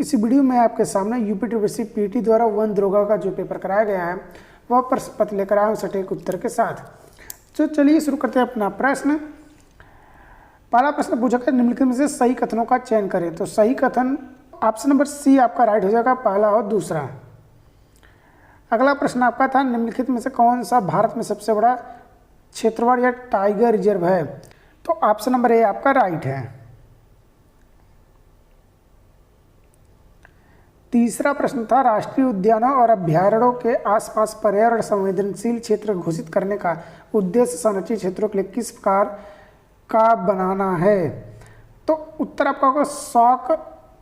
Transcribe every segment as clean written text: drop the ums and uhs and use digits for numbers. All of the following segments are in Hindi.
इस वीडियो में आपके सामने यूपी यूनिवर्सिटी पीटी द्वारा वन दरोगा का जो पेपर कराया गया है वह प्रश्न पत्र लेकर आया हूँ सटीक उत्तर के साथ। तो चलिए शुरू करते हैं अपना प्रश्न। पहला प्रश्न पूछा गया निम्नलिखित में से सही कथनों का चयन करें। तो सही कथन ऑप्शन नंबर सी आपका राइट हो जाएगा, पहला और दूसरा। अगला प्रश्न आपका था निम्नलिखित में से कौन सा भारत में सबसे बड़ा क्षेत्रवार या टाइगर रिजर्व है। तो ऑप्शन नंबर ए आपका राइट है। तीसरा प्रश्न था राष्ट्रीय उद्यानों और अभ्यारण्यों के आसपास पर्यावरण संवेदनशील क्षेत्र घोषित करने का उद्देश्य संरक्षित क्षेत्रों के लिए किस प्रकार का बनाना है। तो उत्तर आपका होगा शौक,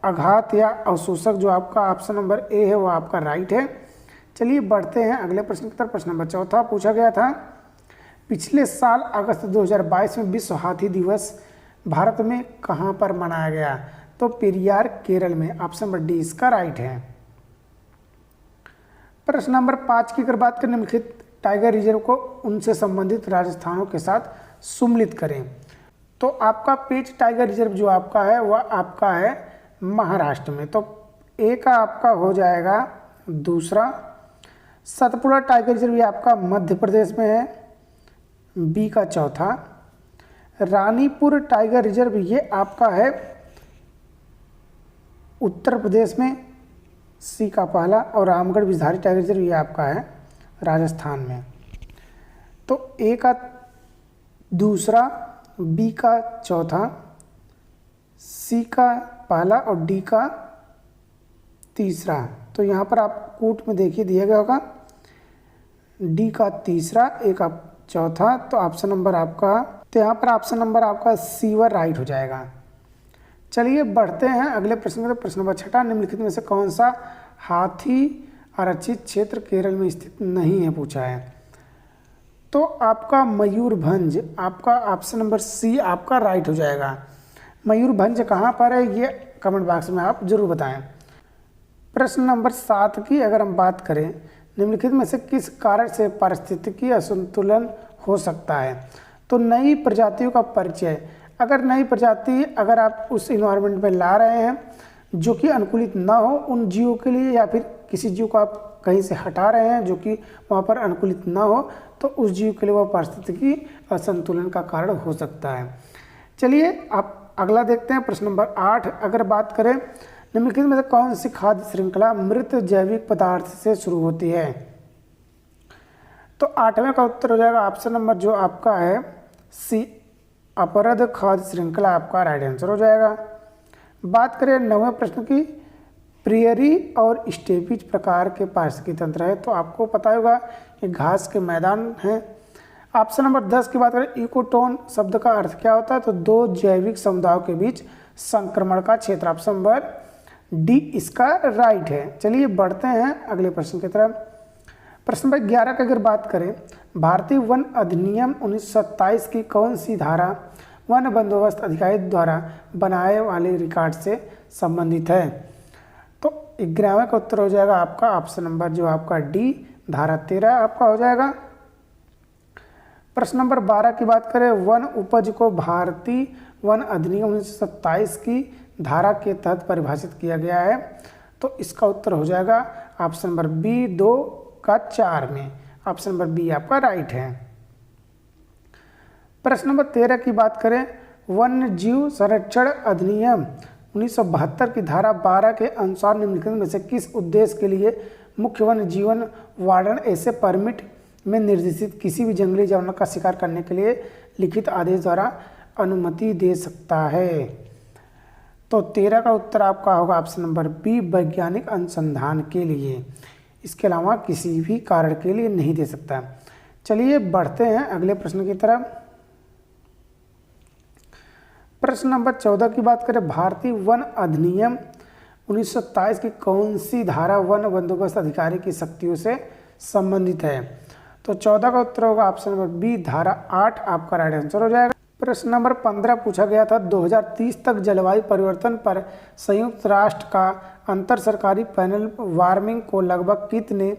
आघात या अवशोषक, जो आपका ऑप्शन नंबर ए है वह आपका राइट है। चलिए बढ़ते हैं अगले प्रश्न की तरफ। प्रश्न नंबर चौथा पूछा गया था पिछले साल अगस्त 2022 में विश्व हाथी दिवस भारत में कहाँ पर मनाया गया। तो पेरियार केरल में, ऑप्शन नंबर डी इसका राइट है। प्रश्न नंबर 5 की अगर बात करें निम्नलिखित टाइगर रिजर्व को उनसे संबंधित राजस्थानों के साथ सम्मिलित करें। तो आपका पेंच टाइगर रिजर्व जो आपका है वह आपका है महाराष्ट्र में, तो ए का आपका हो जाएगा दूसरा। सतपुड़ा टाइगर रिजर्व ये आपका मध्य प्रदेश में है, बी का चौथा। रानीपुर टाइगर रिजर्व ये आपका है उत्तर प्रदेश में, सी का पहला। और रामगढ़ विषधारी टाइगर रिजर्व ये आपका है राजस्थान में। तो ए का दूसरा, बी का चौथा, सी का पहला और डी का तीसरा। तो यहाँ पर आप कूट में देखिए दिया गया होगा डी का तीसरा, ए का चौथा। तो ऑप्शन नंबर आपका, तो यहाँ पर ऑप्शन नंबर आपका सी व राइट हो जाएगा। चलिए बढ़ते हैं अगले प्रश्न में। प्रश्न नंबर 6 निम्नलिखित में से कौन सा हाथी आरक्षित क्षेत्र केरल में स्थित नहीं है पूछा है। तो आपका मयूरभंज, आपका ऑप्शन नंबर सी आपका राइट हो जाएगा। मयूरभंज कहाँ पर है ये कमेंट बॉक्स में आप जरूर बताएं। प्रश्न नंबर 7 की अगर हम बात करें निम्नलिखित में से किस कारण से पारिस्थितिकी असंतुलन हो सकता है। तो नई प्रजातियों का परिचय, अगर नई प्रजाति अगर आप उस इन्वायरमेंट में ला रहे हैं जो कि अनुकूलित ना हो उन जीवों के लिए, या फिर किसी जीव को आप कहीं से हटा रहे हैं जो कि वहाँ पर अनुकूलित ना हो, तो उस जीव के लिए वह पारिस्थितिकी असंतुलन का कारण हो सकता है। चलिए आप अगला देखते हैं। प्रश्न नंबर 8 अगर बात करें निम्नलिखित में से कौन सी खाद्य श्रृंखला मृत जैविक पदार्थ से शुरू होती है। तो 8वें का उत्तर हो जाएगा ऑप्शन नंबर जो आपका है सी, अपरद खाद्य श्रृंखला आपका राइट आंसर हो जाएगा। बात करें 9वें प्रश्न की, प्रियरी और स्टेपीज प्रकार के पारिस्थितिकी तंत्र है। तो आपको पता होगा ये घास के मैदान हैं। ऑप्शन नंबर 10 की बात करें इकोटोन शब्द का अर्थ क्या होता है। तो दो जैविक समुदायों के बीच संक्रमण का क्षेत्र, ऑप्शन नंबर डी इसका राइट है। चलिए बढ़ते हैं अगले प्रश्न की तरफ। प्रश्न नंबर 11 की अगर बात करें भारतीय वन अधिनियम 1927 की कौन सी धारा वन बंदोबस्त अधिकारी द्वारा बनाए वाले रिकॉर्ड से संबंधित है। तो 11वें का उत्तर हो जाएगा आपका ऑप्शन नंबर जो आपका डी, धारा 13 आपका हो जाएगा। प्रश्न नंबर 12 की बात करें वन उपज को भारतीय वन अधिनियम 1927 की धारा के तहत परिभाषित किया गया है। तो इसका उत्तर हो जाएगा ऑप्शन नंबर बी 2 का 4 में, ऑप्शन नंबर बी आपका राइट है। प्रश्न नंबर 13 की बात करें वन्य जीव संरक्षण अधिनियम 1972 की धारा 12 के अनुसार निम्नलिखित में से किस उद्देश्य के लिए मुख्य वन्य जीवन वार्डन ऐसे परमिट में निर्देशित किसी भी जंगली जानवर का शिकार करने के लिए लिखित आदेश द्वारा अनुमति दे सकता है। तो 13 का उत्तर आपका होगा ऑप्शन नंबर बी, वैज्ञानिक अनुसंधान के लिए, इसके अलावा किसी भी कारण के लिए नहीं दे सकता। चलिए बढ़ते हैं अगले प्रश्न की तरफ। प्रश्न नंबर 14 की बात करें भारतीय वन अधिनियम 1927 की कौन सी धारा वन बंदोबस्त अधिकारी की शक्तियों से संबंधित है। तो 14 का उत्तर होगा ऑप्शन नंबर बी, धारा 8 आपका राइट आंसर हो जाएगा। प्रश्न नंबर 15 पूछा गया था 2030 तक जलवायु परिवर्तन पर संयुक्त राष्ट्र का अंतर सरकारी पैनल वार्मिंग को लगभग कितने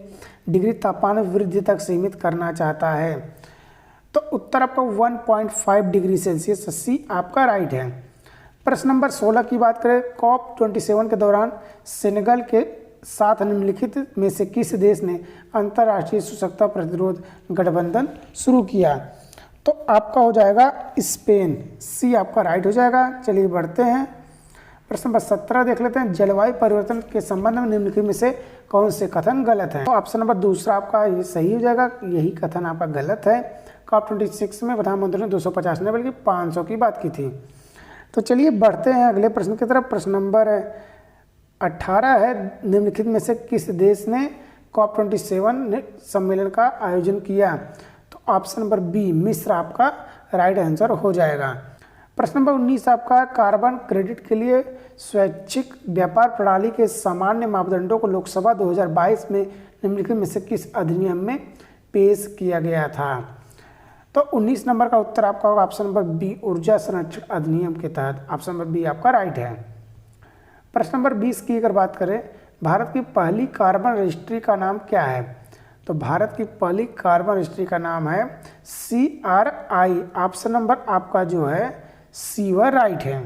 डिग्री तापमान वृद्धि तक सीमित करना चाहता है। तो उत्तर आपका 1.5 डिग्री सेल्सियस, सी आपका राइट है। प्रश्न नंबर 16 की बात करें, COP 27 के दौरान सेनेगल के साथ निम्नलिखित में से किस देश ने अंतर्राष्ट्रीय सशक्ता प्रतिरोध गठबंधन शुरू किया? तो आपका हो जाएगा स्पेन, सी आपका राइट हो जाएगा। चलिए बढ़ते हैं, प्रश्न नंबर 17 देख लेते हैं। जलवायु परिवर्तन के संबंध में निम्नलिखित में से कौन से कथन गलत हैं? तो ऑप्शन नंबर दूसरा आपका ये सही हो जाएगा, यही कथन आपका गलत है। COP 26 में प्रधानमंत्री ने 250 ने बल्कि 500 की बात की थी। तो चलिए बढ़ते हैं अगले प्रश्न की तरफ। प्रश्न नंबर 18 है, निम्नलिखित में से किस देश ने COP 27 सम्मेलन का आयोजन किया? तो ऑप्शन नंबर बी मिस्र आपका राइट आंसर हो जाएगा। प्रश्न नंबर 19 आपका, कार्बन क्रेडिट के लिए स्वैच्छिक व्यापार प्रणाली के सामान्य मापदंडों को लोकसभा 2022 में निम्नलिखित में से किस अधिनियम में पेश किया गया था? तो 19 नंबर का उत्तर आपका होगा ऑप्शन नंबर बी, ऊर्जा संरक्षण अधिनियम के तहत। ऑप्शन नंबर बी आपका राइट है। प्रश्न नंबर 20 की अगर बात करें, भारत की पहली कार्बन रजिस्ट्री का नाम क्या है? तो भारत की पहली कार्बन रजिस्ट्री का नाम है CRI। ऑप्शन नंबर आपका जो है सी वह राइट है।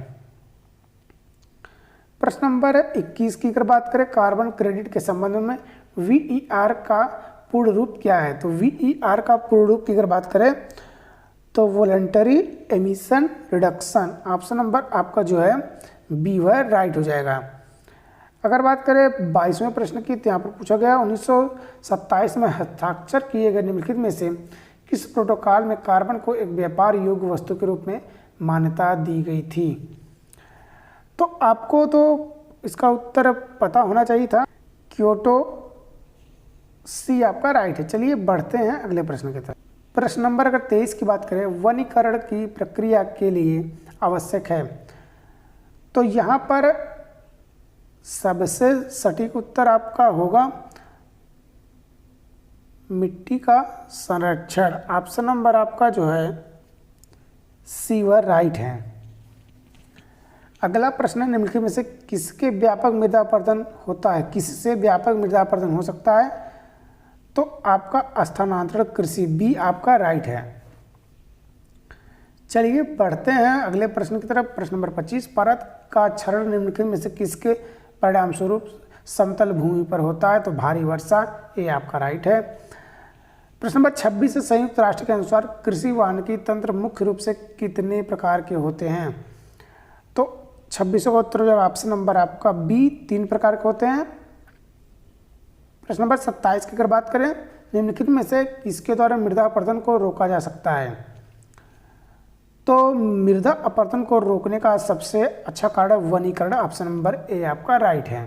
प्रश्न नंबर 21 की अगर बात करें, कार्बन क्रेडिट के संबंध में VER का पूर्ण रूप क्या है? तो VER का पूर्ण रूप की अगर बात करें तो voluntary emission reduction. Option number आपका जो है बी वह राइट हो जाएगा। अगर बात करें 22वें प्रश्न की, तो यहाँ पर पूछा गया 1927 में हस्ताक्षर किए गए निम्नलिखित में से किस प्रोटोकॉल में कार्बन को एक व्यापार योग्य वस्तु के रूप में मान्यता दी गई थी? तो आपको तो इसका उत्तर पता होना चाहिए था, क्योटो, सी आपका राइट है। चलिए बढ़ते हैं अगले प्रश्न की तरफ। प्रश्न नंबर अगर 23 की बात करें, वनीकरण की प्रक्रिया के लिए आवश्यक है। तो यहाँ पर सबसे सटीक उत्तर आपका होगा मिट्टी का संरक्षण। ऑप्शन नंबर आपका जो है सी वह राइट है। अगला प्रश्न है, निम्नलिखित में से किसके व्यापक मृदा अपरदन होता है? किससे व्यापक मृदा अपरदन हो सकता है? तो आपका स्थानांतरण कृषि, बी आपका राइट है। चलिए बढ़ते हैं अगले प्रश्न की तरफ। प्रश्न नंबर 25, परत का क्षरण निम्नलिखित में से किसके परिणाम स्वरूप समतल भूमि पर होता है? तो भारी वर्षा, ये आपका राइट है। प्रश्न नंबर 26, संयुक्त राष्ट्र के अनुसार कृषि वानिकी तंत्र मुख्य रूप से कितने प्रकार के होते हैं? तो 26 का उत्तर जो ऑप्शन नंबर आपका बी 3 प्रकार के होते हैं। प्रश्न नंबर 27 की अगर बात करें, निम्नलिखित में से किसके द्वारा मृदा अपरदन को रोका जा सकता है? तो मृदा अपरदन को रोकने का सबसे अच्छा कारण वनीकरण। ऑप्शन नंबर ए आपका राइट है।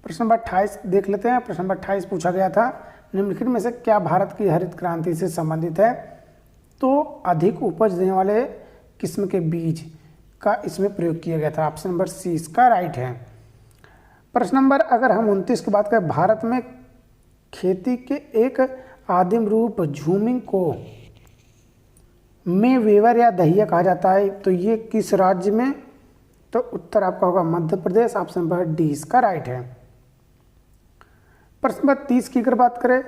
प्रश्न नंबर 28 देख लेते हैं। प्रश्न नंबर 28 पूछा गया था, निम्नलिखित में से क्या भारत की हरित क्रांति से संबंधित है? तो अधिक उपज देने वाले किस्म के बीज का इसमें प्रयोग किया गया था। ऑप्शन नंबर सी इसका राइट है। प्रश्न नंबर अगर हम 29 की बात करें, भारत में खेती के एक आदिम रूप झूमिंग को में वेवर या दहिया कहा जाता है, तो ये किस राज्य में? तो उत्तर आपका होगा Madhya Pradesh. Option number D इसका राइट है। प्रश्न नंबर 30 की अगर बात करें,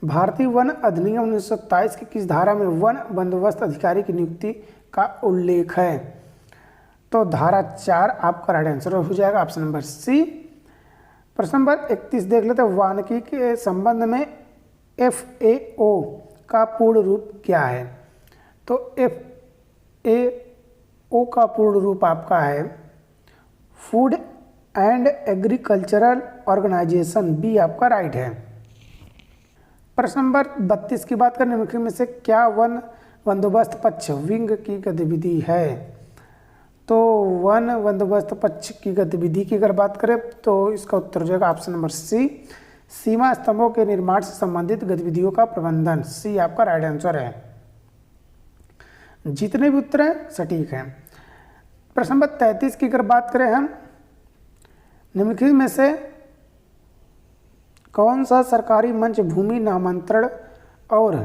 भारतीय वन अधिनियम 1927 की किस धारा में वन बंदोबस्त अधिकारी की नियुक्ति का उल्लेख है? तो धारा 4 आपका राइट आंसर हो जाएगा। Option number C. प्रश्न नंबर 31 देख लेते हैं, वानिकी के संबंध में FAO का पूर्ण रूप क्या है? तो FAO का पूर्ण रूप आपका है food and agricultural organisation, B आपका राइट है। प्रश्न नंबर 32 की बात करें, निम्नलिखित में से क्या वन बंदोबस्त पक्ष विंग की गतिविधि है? तो वन बंदोबस्त पक्ष की गतिविधि की अगर बात करें तो इसका उत्तर हो जाएगा ऑप्शन नंबर सी, सीमा स्तंभों के निर्माण से संबंधित गतिविधियों का प्रबंधन, सी आपका राइट आंसर है। जितने भी उत्तर हैं सटीक हैं। प्रश्न नंबर 33 की अगर बात करें हम, निम्नलिखित में से कौन सा सरकारी मंच भूमि नामांतरण और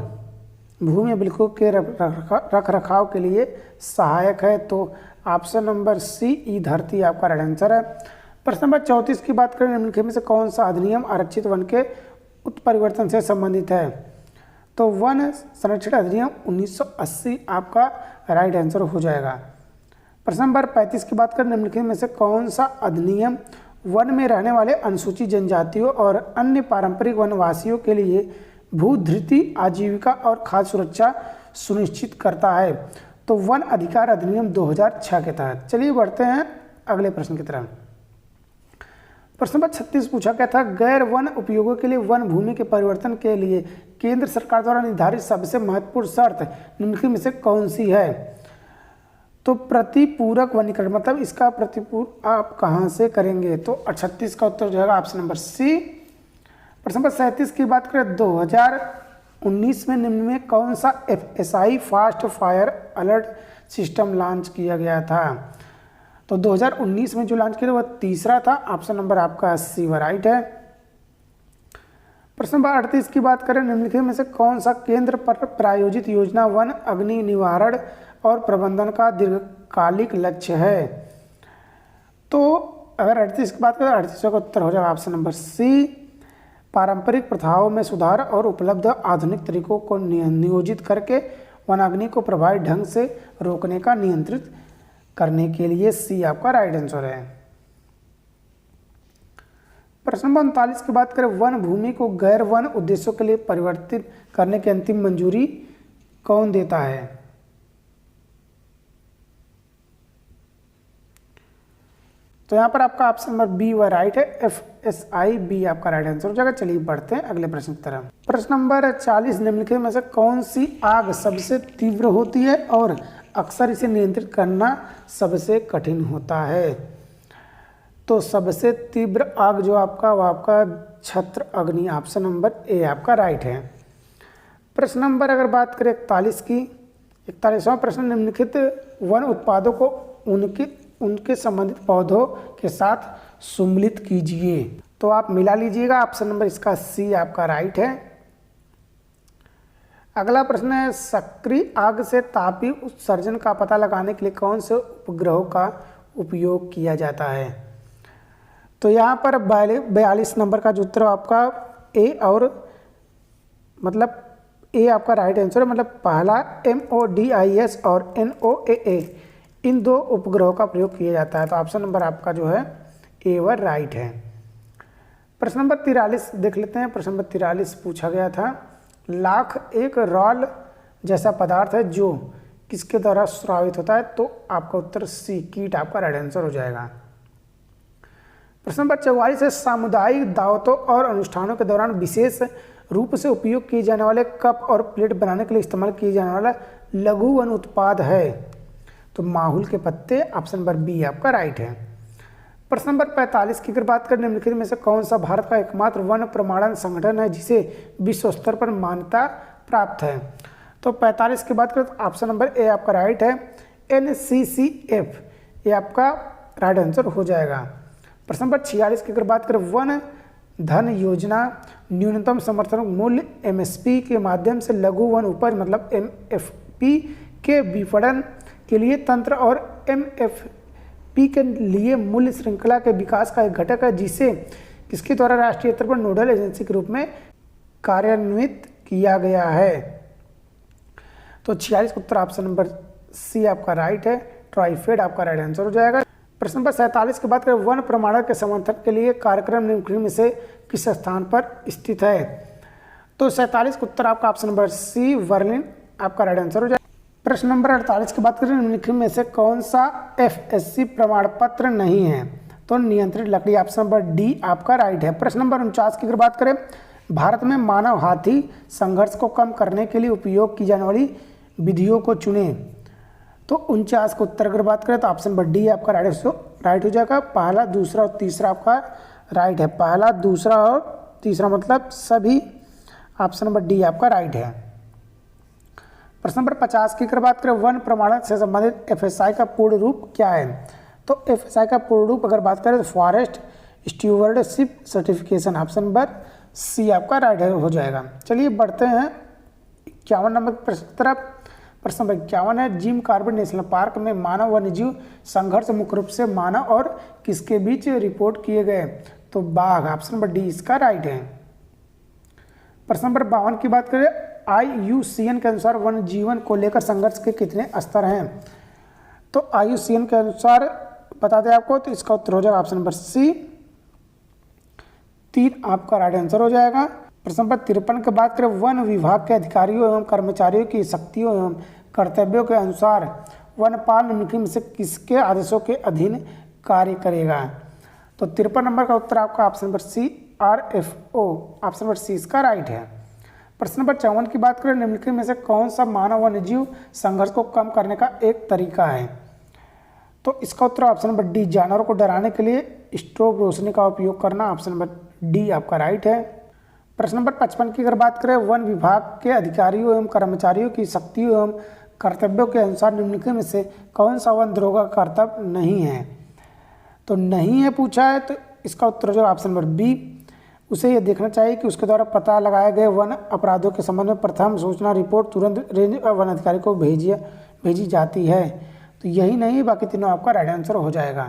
भूमि अभिलेखों के रख रखाव के लिए सहायक है? तो ऑप्शन नंबर सी ई धरती आपका राइट आंसर है। प्रश्न नंबर 34 की बात करें, निम्नलिखित में से कौन सा अधिनियम आरक्षित वन के उत्परिवर्तन से संबंधित है? तो वन संरक्षण अधिनियम 1980 आपका राइट आंसर हो जाएगा। प्रश्न नंबर 35 की बात करें, निम्नलिखित में से कौन सा अधिनियम वन में रहने वाले अनुसूचित जनजातियों और अन्य पारंपरिक वनवासियों के लिए भूधृति, आजीविका और खाद्य सुरक्षा सुनिश्चित करता है? तो वन अधिकार अधिनियम 2006 के तहत। चलिए बढ़ते हैं अगले प्रश्न की तरफ। प्रश्न नंबर 36 पूछा गया था, गैर वन उपयोगों के लिए वन भूमि के परिवर्तन के लिए केंद्र सरकार द्वारा निर्धारित सबसे महत्वपूर्ण शर्त निम्नलिखित में से कौन सी है? तो प्रतिपूरक वनीकरण, मतलब इसका प्रतिपूरक आप कहाँ से करेंगे? तो 36 का उत्तर हो जाएगा ऑप्शन नंबर सी। प्रश्न नंबर 37 की बात करें, 2019 में निम्न में कौन सा FSI fast fire alert system launch किया गया था? तो 2019 में जो लॉन्च किया वह तीसरा था, ऑप्शन नंबर आपका सी राइट है। प्रश्न नंबर 38 की बात करें, निम्नलिखित में से कौन सा केंद्र पर प्रायोजित योजना वन अग्नि निवारण और प्रबंधन का दीर्घकालिक लक्ष्य है? तो अगर 38 की बात करें, 38 का उत्तर हो जाएगा ऑप्शन नंबर सी। पारंपरिक प्रथाओं में सुधार और उपलब्ध आधुनिक तरीकों को नियोजित करके वनाग्नि को प्रभावी ढंग से रोकने का नियंत्रित करने के लिए सी आपका राइट आंसर है। प्रश्न नंबर 39 की बात करें, वन भूमि को गैर वन उद्देश्यों के लिए परिवर्तित करने की अंतिम मंजूरी कौन देता है? तो यहाँ पर आपका ऑप्शन नंबर बी वह राइट है, FSI बी आपका राइट आंसर हो जाएगा। चलिए बढ़ते हैं अगले प्रश्न की तरफ। प्रश्न नंबर 40, निम्नलिखित में से कौन सी आग सबसे तीव्र होती है और अक्सर इसे नियंत्रित करना सबसे कठिन होता है? तो सबसे तीव्र आग जो आपका वो आपका छत्र अग्नि, ऑप्शन नंबर ए आपका राइट है। प्रश्न नंबर अगर बात करें 41 की, 41वां प्रश्न, निम्नलिखित वन उत्पादों को उनके संबंधित पौधों के साथ सम्मिलित कीजिए। तो आप मिला लीजिएगा, ऑप्शन नंबर इसका सी आपका राइट है। अगला प्रश्न है, सक्रिय आग से तापीय उत्सर्जन का पता लगाने के लिए कौन से उपग्रहों का उपयोग किया जाता है? तो यहाँ पर 42 नंबर का जो उत्तर आपका ए और मतलब ए आपका राइट आंसर है। मतलब पहला MODIS और NOAA, इन दो उपग्रहों का प्रयोग किया जाता है। तो ऑप्शन नंबर आपका जो है ए वर राइट है। प्रश्न नंबर 43 देख लेते हैं। प्रश्न नंबर 43 पूछा गया था, लाख एक रॉल जैसा पदार्थ है जो किसके द्वारा स्रावित होता है? तो आपका उत्तर सी कीट आपका राइट आंसर हो जाएगा। प्रश्न नंबर 44 है, सामुदायिक दावतों और अनुष्ठानों के दौरान विशेष रूप से उपयोग किए जाने वाले कप और प्लेट बनाने के लिए इस्तेमाल किए जाने वाला लघु वन उत्पाद है? तो माहुल के पत्ते, ऑप्शन नंबर बी आपका राइट है। प्रश्न नंबर 45 की अगर बात करें, निम्नलिखित में से कौन सा भारत का एकमात्र वन प्रमाणन संगठन है जिसे विश्व स्तर पर मान्यता प्राप्त है? तो 45 की बात करें तो ऑप्शन नंबर ए आपका राइट है, NCCF, ये आपका राइट आंसर हो जाएगा। प्रश्न नंबर 46 की अगर बात करें, वन धन योजना न्यूनतम समर्थन मूल्य MSP के माध्यम से लघु वन उपज मतलब MFP के विपणन के लिए तंत्र और MFP के लिए मूल्य श्रृंखला के विकास का एक घटक है जिसे किसके द्वारा राष्ट्रीय स्तर पर नोडल एजेंसी के रूप में कार्यान्वित किया गया है? तो 46 उत्तर ऑप्शन नंबर सी आपका राइट है, ट्राइफेड आपका राइट आंसर हो जाएगा। प्रश्न नंबर 47 की बात करें, वन प्रमाणन के समर्थन के लिए कार्यक्रम निम्नलिखित में से किस स्थान पर स्थित है? तो 47 का उत्तर आपका ऑप्शन नंबर सी बर्लिन आपका राइट आंसर हो जाएगा। प्रश्न नंबर 48 की बात करें, निम्नलिखित में से कौन सा FSC प्रमाण पत्र नहीं है? तो नियंत्रित लकड़ी, ऑप्शन नंबर डी आपका राइट है। प्रश्न नंबर 49 की अगर बात करें, भारत में मानव हाथी संघर्ष को कम करने के लिए उपयोग की जाने वाली विधियों को चुने। तो 49 का उत्तर अगर बात करें तो ऑप्शन नंबर डी आपका राइट हो जाएगा। पहला, दूसरा और तीसरा आपका राइट है। पहला, दूसरा और तीसरा मतलब सभी, ऑप्शन नंबर डी आपका राइट है। प्रश्न नंबर 50 की अगर बात करें, वन प्रमाणन से संबंधित FSI का पूर्ण रूप क्या है? तो FSI का पूर्ण रूप अगर बात करें तो forest stewardship certification, option number C आपका राइट हो जाएगा। चलिए बढ़ते हैं 51 नंबर प्रश्न की तरफ। प्रश्न नंबर 51 है, जिम कॉर्बेट नेशनल पार्क में मानव वन्यजीव संघर्ष मुख्य रूप से मानव और किसके बीच रिपोर्ट किए गए? तो बाघ, ऑप्शन नंबर डी इसका राइट है। प्रश्न नंबर 52 की बात करें, IUCN के अनुसार वन जीवन को लेकर संघर्ष के कितने स्तर हैं? तो IUCN के अनुसार बता दें आपको, तो इसका उत्तर हो जाएगा ऑप्शन नंबर सी, 3 आपका राइट आंसर हो जाएगा। प्रश्न नंबर 53 की बात करें, वन विभाग के अधिकारियों एवं कर्मचारियों की शक्तियों एवं कर्तव्यों के अनुसार वनपाल निम्नलिखित में से किसके आदेशों के अधीन कार्य करेगा? तो 53 नंबर का उत्तर आपका option number C, RFO, option number C इसका राइट है। प्रश्न नंबर 54 की बात करें, निम्नलिखित में से कौन सा मानव वन्यजीव संघर्ष को कम करने का एक तरीका है? तो इसका उत्तर ऑप्शन नंबर डी, जानवरों को डराने के लिए स्ट्रोब रोशनी का उपयोग करना, ऑप्शन नंबर डी आपका राइट है। प्रश्न नंबर 55 की अगर बात करें, वन विभाग के अधिकारियों एवं कर्मचारियों की शक्तियों एवं कर्तव्यों के अनुसार निम्नलिखित में से कौन सा वन दरोगा का कर्तव्य नहीं है? तो नहीं है पूछा है, तो इसका उत्तर हो जाएगा ऑप्शन नंबर बी। उसे यह देखना चाहिए कि उसके द्वारा पता लगाए गए वन अपराधों के संबंध में प्रथम सूचना रिपोर्ट तुरंत रेंज वन अधिकारी को भेजी जाती है। तो यही नहीं, बाकी तीनों आपका राइट आंसर हो जाएगा।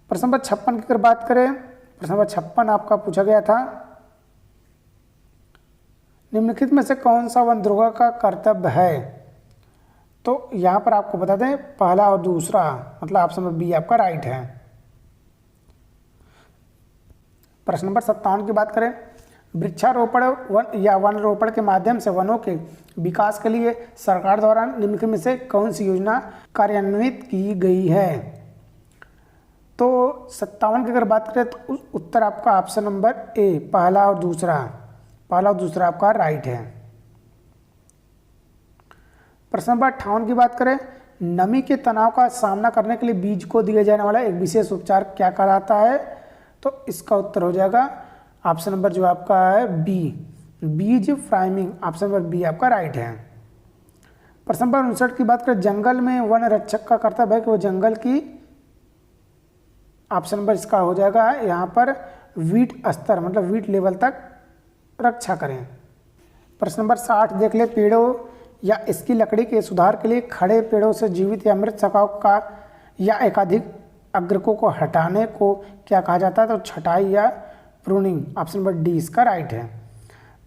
प्रश्न नंबर 56 की अगर बात करें, प्रश्न नंबर 56 आपका पूछा गया था, निम्नलिखित में से कौन सा वन दरोगा का कर्तव्य है? तो यहाँ पर आपको बता दें, पहला और दूसरा, मतलब ऑप्शन नंबर बी आपका राइट है। प्रश्न नंबर 57 की बात करें, वृक्षारोपण वन या वन रोपण के माध्यम से वनों के विकास के लिए सरकार द्वारा निम्नलिखित में से कौन सी योजना कार्यान्वित की गई है? तो 57 की अगर बात करें तो उत्तर आपका ऑप्शन नंबर ए, पहला और दूसरा आपका राइट है। प्रश्न नंबर 58 की बात करें, नमी के तनाव का सामना करने के लिए बीज को दिया जाने वाला एक विशेष उपचार क्या कहलाता है? तो इसका उत्तर हो जाएगा ऑप्शन नंबर जो आपका है बी, बीज प्राइमिंग, ऑप्शन नंबर बी आपका राइट है। प्रश्न नंबर 59 की बात करें, जंगल में वन रक्षक का कर्तव्य है कि वो जंगल की, ऑप्शन नंबर इसका हो जाएगा यहाँ पर वीट स्तर, मतलब वीट लेवल तक रक्षा करें। प्रश्न नंबर 60 देख ले, पेड़ों या इसकी लकड़ी के सुधार के लिए खड़े पेड़ों से जीवित या मृत शाखाओं का या एकाधिक अग्रकों को हटाने को क्या कहा जाता है? तो छटाई या प्रूनिंग, ऑप्शन नंबर डी इसका राइट है।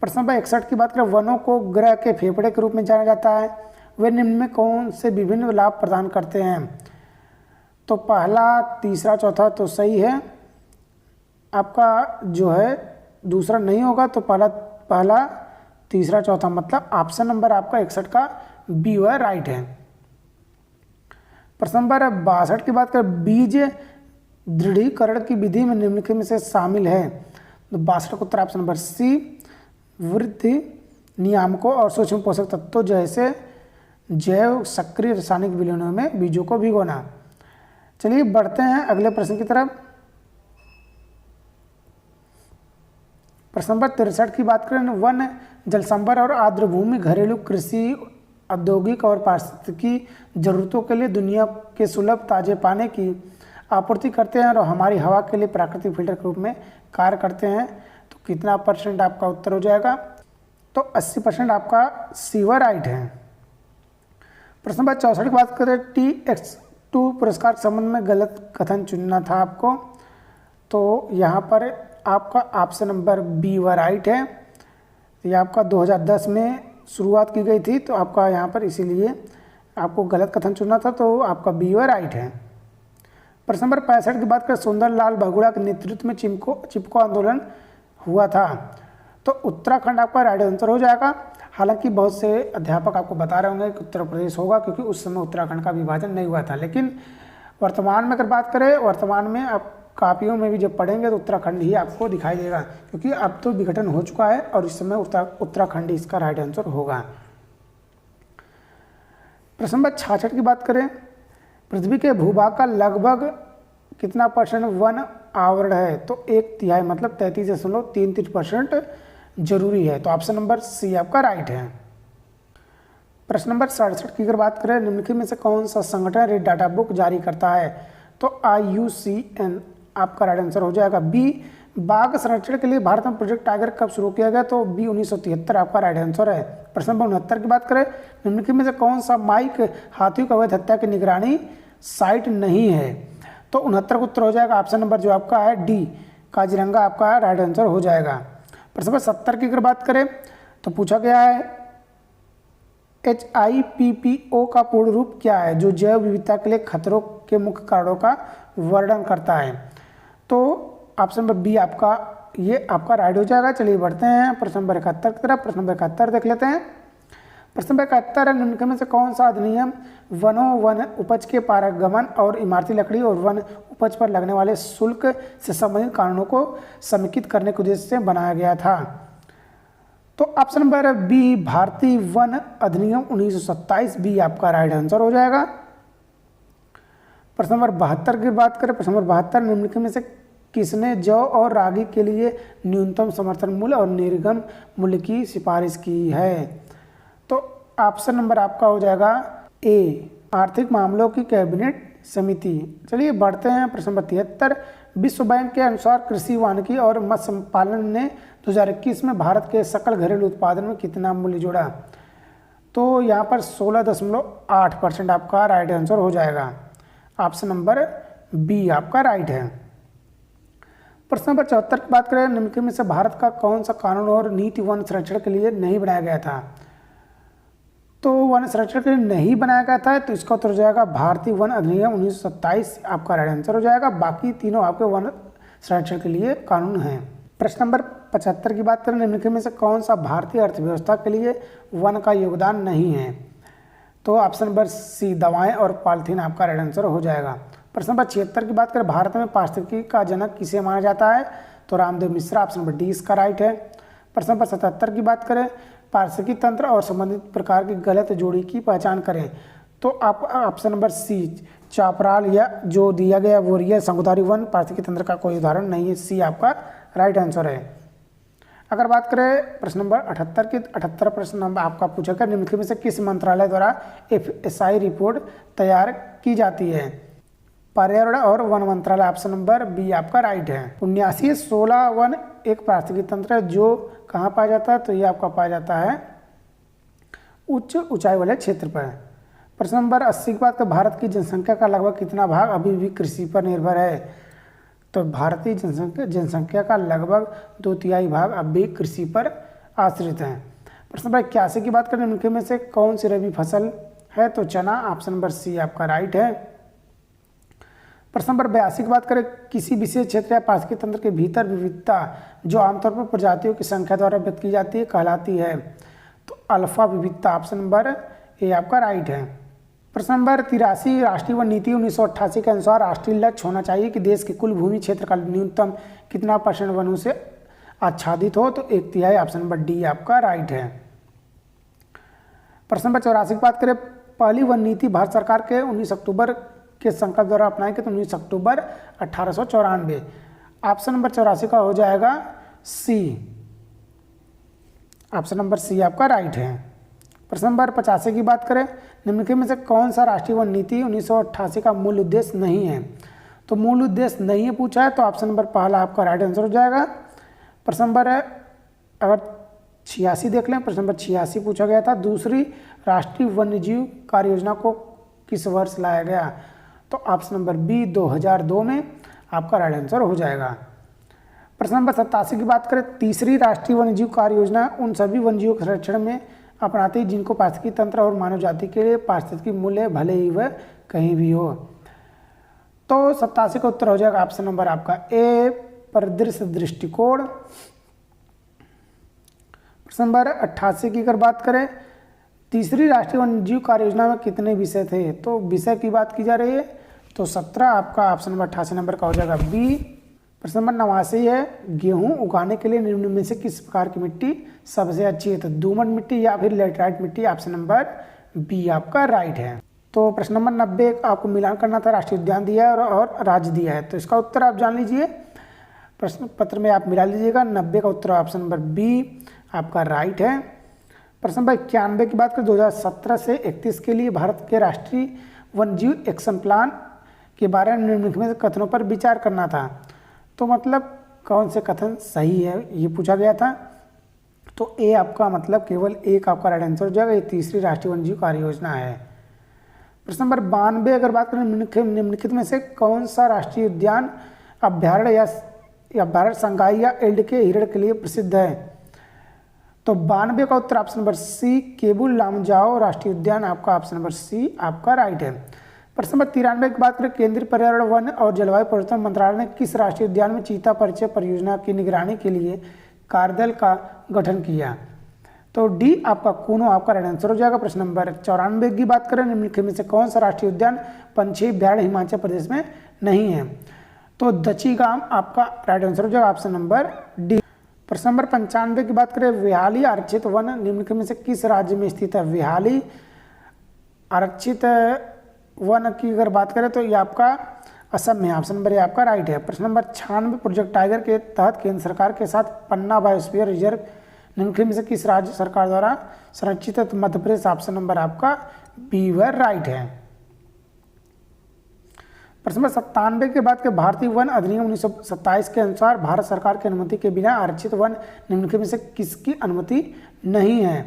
प्रश्न नंबर 61 की बात करें, वनों को ग्रह के फेफड़े के रूप में जाना जाता है, वे निम्न में कौन से विभिन्न लाभ प्रदान करते हैं? तो पहला, तीसरा, चौथा तो सही है आपका, जो है दूसरा नहीं होगा, तो पहला, तीसरा, चौथा, मतलब ऑप्शन नंबर आपका 61 का बी वह राइट है। प्रश्न नंबर 62 की बात करें, बीज दृढ़ीकरण की विधि में निम्नलिखित में से शामिल है? तो 62 का उत्तर ऑप्शन नंबर सी, वृद्धि नियामकों और सूक्ष्म पोषक तत्वों जैसे जैव सक्रिय रासायनिक विलयनों में बीजों को भिगोना। चलिए बढ़ते हैं अगले प्रश्न की तरफ। प्रश्न नंबर 63 की बात करें, वन जल संभर और आर्द्र भूमि घरेलू कृषि, औद्योगिक और पारिस्थितिकी जरूरतों के लिए दुनिया के सुलभ ताजे पानी की आपूर्ति करते हैं और हमारी हवा के लिए प्राकृतिक फिल्टर के रूप में कार्य करते हैं। तो कितना % आपका उत्तर हो जाएगा? तो 80% आपका सी व राइट है। प्रश्न नंबर 64 की बात करें, TX2 पुरस्कार के संबंध में गलत कथन चुनना था आपको, तो यहाँ पर आपका ऑप्शन नंबर बी व राइट है। ये आपका 2010 में शुरुआत की गई थी, तो आपका यहाँ पर इसीलिए आपको गलत कथन चुनना था, तो आपका बी व राइट है। प्रश्न नंबर 65 की बात करें, सुंदरलाल बहुगुणा के नेतृत्व में चिपको आंदोलन हुआ था, तो उत्तराखंड आपका राइट आंसर हो जाएगा। हालांकि बहुत से अध्यापक आपको बता रहे होंगे कि उत्तर प्रदेश होगा, क्योंकि उस समय उत्तराखंड का विभाजन नहीं हुआ था, लेकिन वर्तमान में अगर बात करें, वर्तमान में आप कापियों में भी जब पढ़ेंगे तो उत्तराखंड ही आपको दिखाई देगा, क्योंकि अब तो विघटन हो चुका है और इस समय उत्तराखंड ही इसका राइट आंसर होगा। प्रश्न नंबर 66 की बात करें, पृथ्वी के भूभाग का लगभग कितना % वन आवरण है? तो 1/3 मतलब 33.33% जरूरी है, तो ऑप्शन नंबर सी आपका राइट है। प्रश्न नंबर 67 की अगर बात करें, निम्नलिखित में से कौन सा संगठन रेड डाटा बुक जारी करता है? तो IUCN आपका राइट आंसर हो जाएगा। बी, बाघ संरक्षण के लिए भारत में प्रोजेक्ट टाइगर कब शुरू किया गया? तो बी 1973 आपका राइट आंसर है। प्रश्न नंबर 69 की बात करें, निम्नलिखित में से कौन सा माइक हाथियों की अवैध हत्या की निगरानी साइट नहीं है? तो 69 का उत्तर हो जाएगा ऑप्शन नंबर जो आपका है डी, काजीरंगा आपका राइट आंसर हो जाएगा। प्रश्न नंबर 70 की अगर बात करें तो पूछा गया है HIPPO का पूर्ण रूप क्या है, जो जैव विविधता के लिए खतरों के मुख्य कारणों का वर्णन करता है? तो ऑप्शन नंबर बी आपका ये आपका राइट हो जाएगा। चलिए बढ़ते हैं प्रश्न नंबर 71 की तरफ। प्रश्न नंबर 71 देख लेते हैं। प्रश्न नंबर 71 है, निम्नलिखित में से कौन सा अधिनियम वन उपज के पारगमन और इमारती लकड़ी और वन उपज पर लगने वाले शुल्क से संबंधित कानूनों को समेकित करने के उद्देश्य से बनाया गया था? तो ऑप्शन नंबर बी भारतीय वन अधिनियम 1927 बी आपका राइट आंसर हो जाएगा। प्रश्न नंबर 72 की बात करें। प्रश्न नंबर 72, निम्नलिखित में से किसने जौ और रागी के लिए न्यूनतम समर्थन मूल्य और निर्गम मूल्य की सिफारिश की है? तो ऑप्शन नंबर आपका हो जाएगा ए, आर्थिक मामलों की कैबिनेट समिति। चलिए बढ़ते हैं प्रश्न नंबर 73। विश्व बैंक के अनुसार कृषि वानिकी और मत्स्य पालन ने 2021 में भारत के सकल घरेलू उत्पादन में कितना मूल्य जोड़ा? तो यहाँ पर 16.8% आपका राइट आंसर हो जाएगा। ऑप्शन नंबर बी आपका राइट है। प्रश्न नंबर 74 की बात करें, निम्नलिखित में से भारत का कौन सा कानून और नीति वन संरक्षण के लिए नहीं बनाया गया था? तो वन संरक्षण के लिए नहीं बनाया गया था, तो इसका उत्तर हो जाएगा भारतीय वन अधिनियम 1927 आपका राइट आंसर हो जाएगा। बाकी तीनों आपके वन संरक्षण के लिए कानून हैं। प्रश्न नंबर 75 की बात करें, निम्नलिखित में से कौन सा भारतीय अर्थव्यवस्था के लिए वन का योगदान नहीं है? तो ऑप्शन नंबर सी, दवाएं और पॉलिथीन आपका राइट आंसर हो जाएगा। प्रश्न नंबर 76 की बात करें, भारत में पारिस्थितिकी का जनक किसे माना जाता है? तो Ramdev Mishra, option number D इसका राइट है। प्रश्न नंबर 77 की बात करें, पारिस्थितिकी तंत्र और संबंधित प्रकार की गलत जोड़ी की पहचान करें। तो आप ऑप्शन नंबर सी, चापराल या जो दिया गया वो रिया संगोधारी वन पारिस्थितिकी तंत्र का कोई उदाहरण नहीं है। सी आपका राइट आंसर है। अगर बात करें प्रश्न नंबर 78 की, 78 प्रश्न नंबर आपका पूछा गया, निम्नलिखित में से किस मंत्रालय द्वारा FSI रिपोर्ट तैयार की जाती है? पर्यावरण और वन मंत्रालय, ऑप्शन नंबर बी आपका राइट है। 7916 वन एक पारिस्थितिकी तंत्र है जो कहाँ पाया जाता है? तो ये आपका पाया जाता है उच्च ऊंचाई वाले क्षेत्र पर। प्रश्न नंबर 80 की बात करें, भारत की जनसंख्या का लगभग कितना भाग अभी भी कृषि पर निर्भर है? तो भारतीय जनसंख्या का लगभग 2/3 भाग अब भी कृषि पर आश्रित है। प्रश्न नंबर 81 की बात करें, निम्नलिखित में से कौन सी रबी फसल है? तो चना, ऑप्शन नंबर सी आपका राइट है। प्रश्न नंबर 82 की बात करें, किसी विशेष क्षेत्र या पारिस्थितिक तंत्र के भीतर विविधता जो आमतौर पर प्रजातियों की संख्या द्वारा व्यक्त की जाती है कहलाती है? तो अल्फा विविधता, ऑप्शन नंबर ए आपका राइट है। प्रश्न नंबर 83, राष्ट्रीय वन नीति 1988 के अनुसार राष्ट्रीय लक्ष्य होना चाहिए कि देश के कुल भूमि क्षेत्र का न्यूनतम कितना % वनों से आच्छादित हो? तो 1/3, ऑप्शन नंबर डी आपका राइट है। प्रश्न नंबर 84 की बात करें, पहली वन नीति भारत सरकार के 19 अक्टूबर के संकल्प द्वारा अपनाई गई, तो 19 अक्टूबर 1894। ऑप्शन नंबर 84 का हो जाएगा सी, ऑप्शन नंबर सी आपका राइट है। प्रश्न नंबर 85 की बात करें, निम्नलिखित में से कौन सा राष्ट्रीय वन नीति 1988 का मूल उद्देश्य नहीं है? तो मूल उद्देश्य नहीं है पूछा है, तो ऑप्शन नंबर पहला आपका राइट आंसर हो जाएगा। प्रश्न नंबर अगर 86 देख लें, प्रश्न नंबर 86 पूछा गया था, दूसरी राष्ट्रीय वन्यजीव कार्य योजना को किस वर्ष लाया गया? तो ऑप्शन नंबर बी 2002 में आपका राइट आंसर हो जाएगा। प्रश्न नंबर 87 की बात करें, तीसरी राष्ट्रीय वन्यजीव कार्य योजना उन सभी वन्यजीवों के संरक्षण में अपनाती है जिनको पारिस्थितिकी तंत्र और मानव जाति के लिए पारिस्थितिकी मूल्य भले ही वह कहीं भी हो। तो 87 का उत्तर हो जाएगा ऑप्शन नंबर आपका ए, परिदृश्य दृष्टिकोण। प्रश्न नंबर 88 की अगर बात करें, तीसरी राष्ट्रीय वन्यजीव कार्य योजना में कितने विषय थे? तो विषय की बात की जा रही है, तो 17 आपका ऑप्शन नंबर 88 नंबर का हो जाएगा बी। प्रश्न नंबर 89 है, गेहूं उगाने के लिए निम्न में से किस प्रकार की मिट्टी सबसे अच्छी है? तो दोमट मिट्टी या फिर लैटेराइट मिट्टी, ऑप्शन नंबर बी आपका राइट है। तो प्रश्न नंबर 90 आपको मिलान करना था, राष्ट्रीय उद्यान दिया है और राज्य दिया है, तो इसका उत्तर आप जान लीजिए, प्रश्न पत्र में आप मिला लीजिएगा। 90 का उत्तर ऑप्शन नंबर बी आपका राइट है। प्रश्न नंबर 91 की बात करें, 2017 से 31 के लिए भारत के राष्ट्रीय वन्यजीव एक्शन प्लान के बारे में निम्नलिखित में कथनों पर विचार करना था। तो मतलब कौन से कथन सही है ये पूछा गया था, तो ए आपका मतलब केवल एक आपका राइट आंसर हो जाएगा, ये तीसरी राष्ट्रीय वन्यजीव कार्य योजना है। प्रश्न नंबर 92 अगर बात करें, निम्नलिखित में से कौन सा राष्ट्रीय उद्यान अभ्यारण्य या अभ्यारण्य संगाई या एल्ड के हिरण के लिए प्रसिद्ध है? तो 92 का उत्तर option number C Keibul Lamjao राष्ट्रीय उद्यान आपका ऑप्शन नंबर सी आपका राइट है। प्रश्न नंबर 93 की बात करें, केंद्रीय पर्यावरण वन और जलवायु परिवर्तन मंत्रालय ने किस राष्ट्रीय उद्यान में चीता परिचय परियोजना की निगरानी के लिए कार्यदल का गठन किया? तो डी आपका कूनो आपका राइट आंसर हो जाएगा। प्रश्न नंबर 94 की बात करें, निम्नलिखित में से कौन सा राष्ट्रीय उद्यान पंछी अभयारण्य हिमाचल प्रदेश में नहीं है? तो दचीगाम आपका राइट आंसर हो जाएगा, ऑप्शन नंबर डी। प्रश्न नंबर 95 की बात करें, व्याली आरक्षित वन निम्नलिखित में से किस राज्य में स्थित है? व्याली आरक्षित वन की अगर बात करें तो ये आपका असम में, ऑप्शन नंबर ए आपका राइट है। प्रश्न नंबर 96, प्रोजेक्ट टाइगर के तहत केंद्र सरकार के साथ पन्ना बायोस्फीयर रिजर्व निम्नलिखित में से किस राज्य सरकार द्वारा संरक्षित है? तो मध्य प्रदेश, ऑप्शन नंबर आपका बी व राइट है। प्रश्न नंबर 97 के बाद के भारतीय वन अधिनियम 1927 के अनुसार भारत सरकार की अनुमति के बिना आरक्षित वन निम्नलिखित में से किसकी अनुमति नहीं है?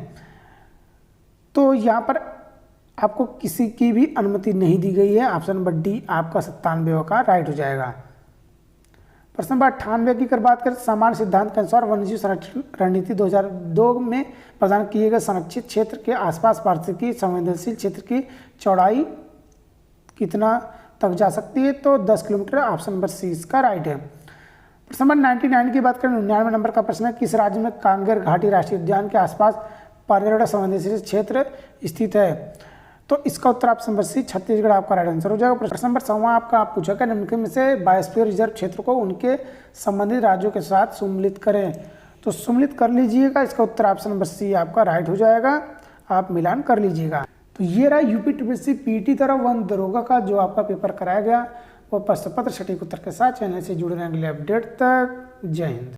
तो यहाँ पर आपको किसी की भी अनुमति नहीं दी गई है, ऑप्शन नंबर डी आपका 97 का राइट हो जाएगा। प्रश्न नंबर 98 की अगर बात करें, सामान्य सिद्धांत के अनुसार वन्यजीव संरक्षण रणनीति 2002 में प्रदान किए गए संरक्षित क्षेत्र के आसपास पारिस्थितिकी संवेदनशील क्षेत्र की चौड़ाई कितना तक जा सकती है? तो 10 किलोमीटर, ऑप्शन नंबर सी इसका राइट है। प्रश्न नंबर 99 की बात करें, 99 नंबर का प्रश्न है, किस राज्य में कांगेर घाटी राष्ट्रीय उद्यान के आसपास पर्यावरण संवेदनशील क्षेत्र स्थित है? तो इसका उत्तर ऑप्शन नंबर सी छत्तीसगढ़ आपका राइट आंसर हो जाएगा। प्रश्न नंबर 100 आपका आप पूछा कि निम्नलिखित में से बायोस्फीयर रिजर्व क्षेत्र को उनके संबंधित राज्यों के साथ सम्मिलित करें? तो सम्मिलित कर लीजिएगा, इसका उत्तर ऑप्शन नंबर सी आपका राइट हो जाएगा, आप मिलान कर लीजिएगा। तो ये रहा यूपी ट्रिपल पीटी तरह वन दरोगा का जो आपका पेपर कराया गया, वो प्रश्न पत्र सटीक उत्तर के साथ। चैनल से जुड़े रहने के लिए अपडेट तक। जय हिंद।